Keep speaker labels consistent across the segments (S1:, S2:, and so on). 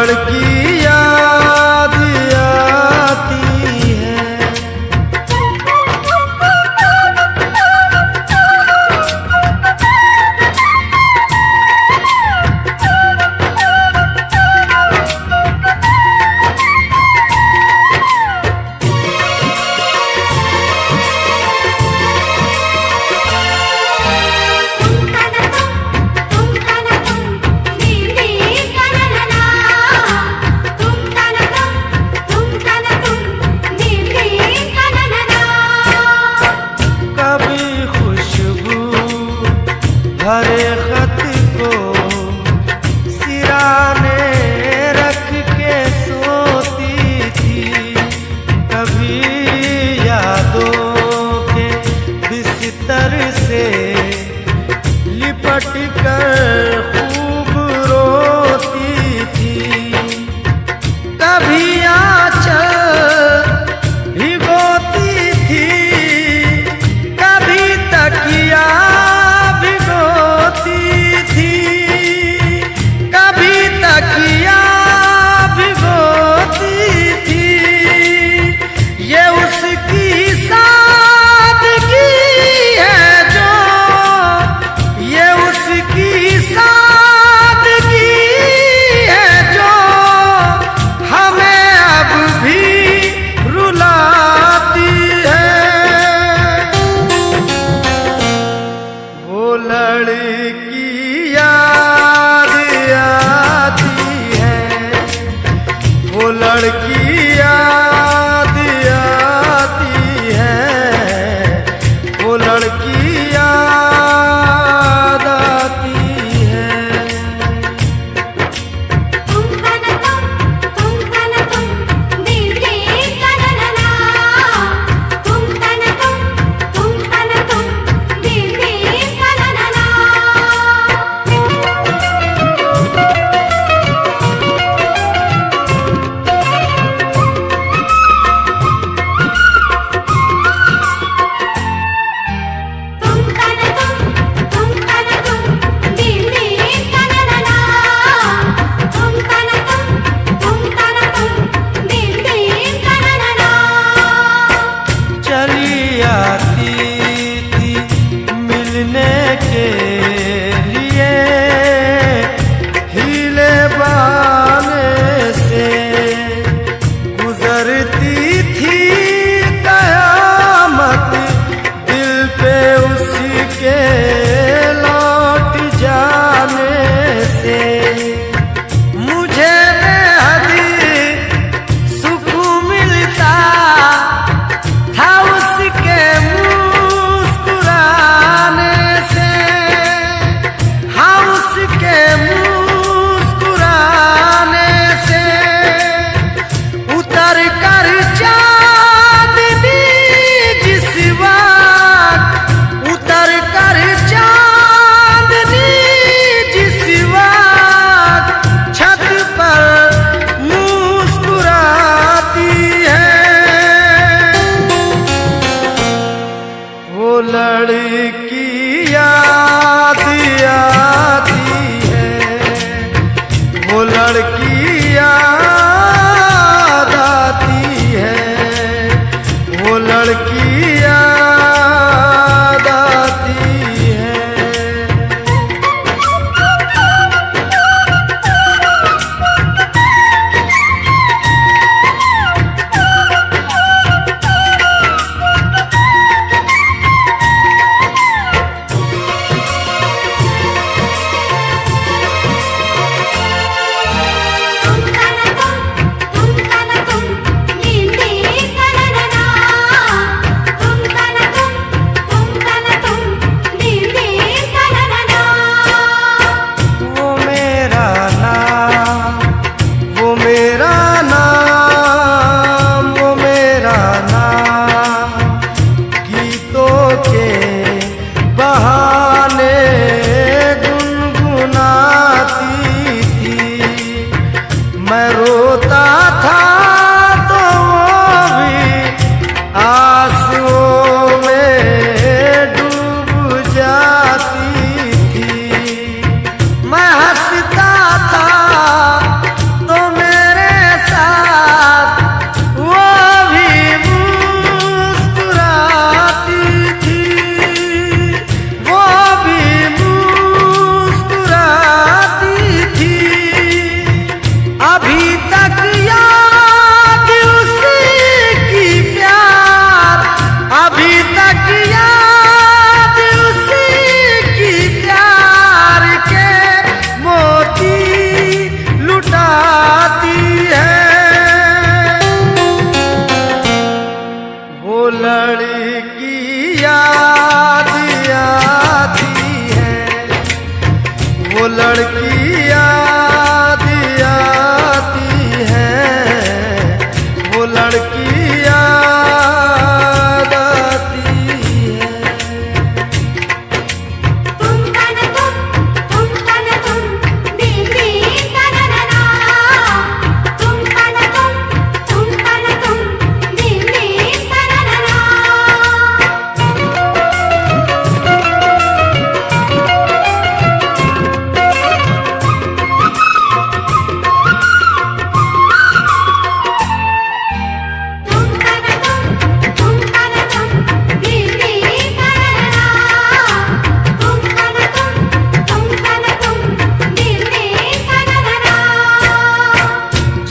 S1: लड़की याद आती है। हरे खत को सिराने रख के सोती थी, कभी यादों के बिस्तर से लिपट कर खूब रोती थी। कभी आंचल भिगोती थी, कभी तकिया लड़की याद आती है, वो लड़की याद आती है, वो लड़की याद आती है। लड़की याद आती है, वो लड़की याद आती है, वो लड़की याद आती है। मैं रोता था तो वो भी आंसुओं में डूब जाती थी। मैं हंसता था तो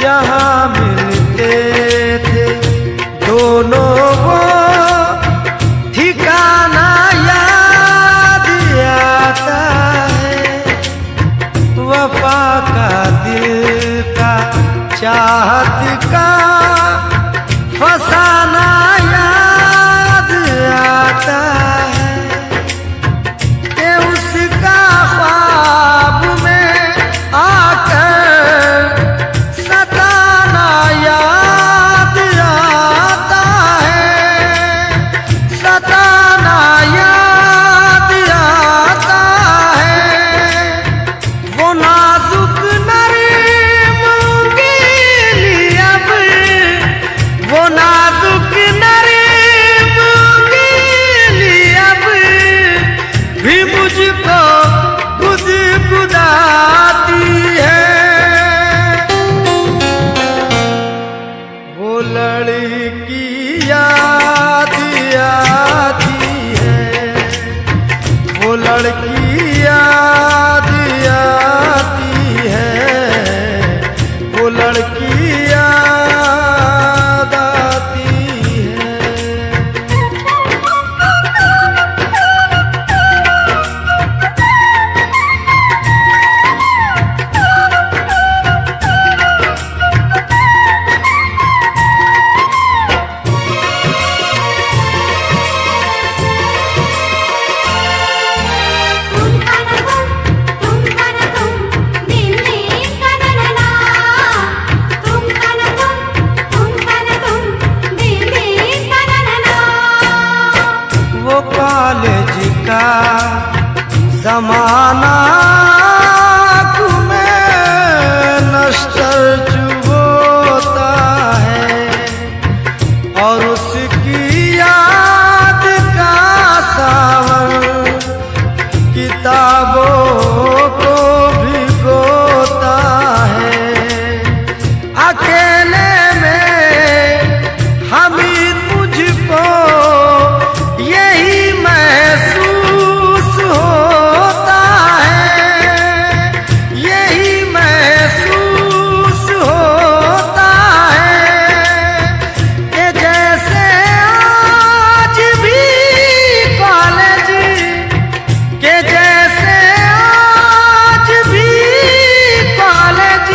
S1: जहाँ मिलते थे दोनों वो ठिकाना याद आता है। वफा का दिल का चाहत का फसाना याद आता है कि उसका ख्वाब में आकर सताना याद आता है, सताना याद आता है। वो नाजुक नरम गिली अब, वो नाजुक नरम गिली अब भी मुझको गुदगुदाती है। वो लड़की याद आती है, वो लड़की याद आती है, वो लड़की याद आती है। वो कॉलेज का जमाना तुम्हें नश्तर चुभोता है और उसकी याद का सावन किताबों को भिगोता है। अकेले में हामिद मुझको यही महसूस होता है, यही महसूस होता है कि जैसे आज भी कॉलेज, के जैसे आज भी कॉलेज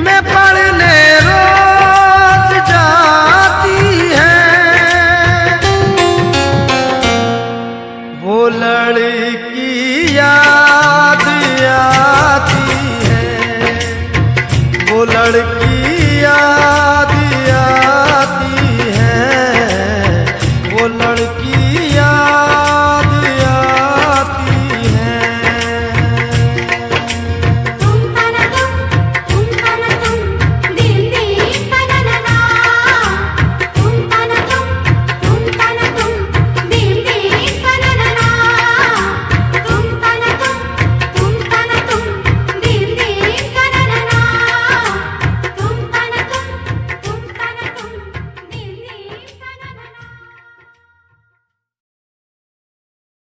S1: में पढ़ने रोज जाती है। वो लड़की याद आती है, वो लड़की याद